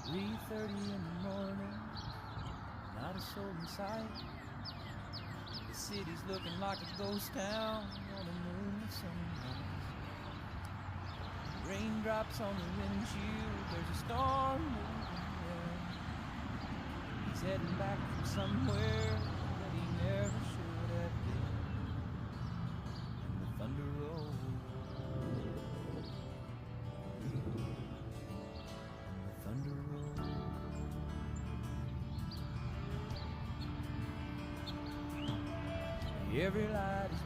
3:30 in the morning, not a soul in sight. The city's looking like a ghost town on a moonlit summer night. Raindrops on the windshield, there's a storm moving there. He's heading back from somewhere that he never should have been. And the thunder rolls. And the thunder rolls. Every light is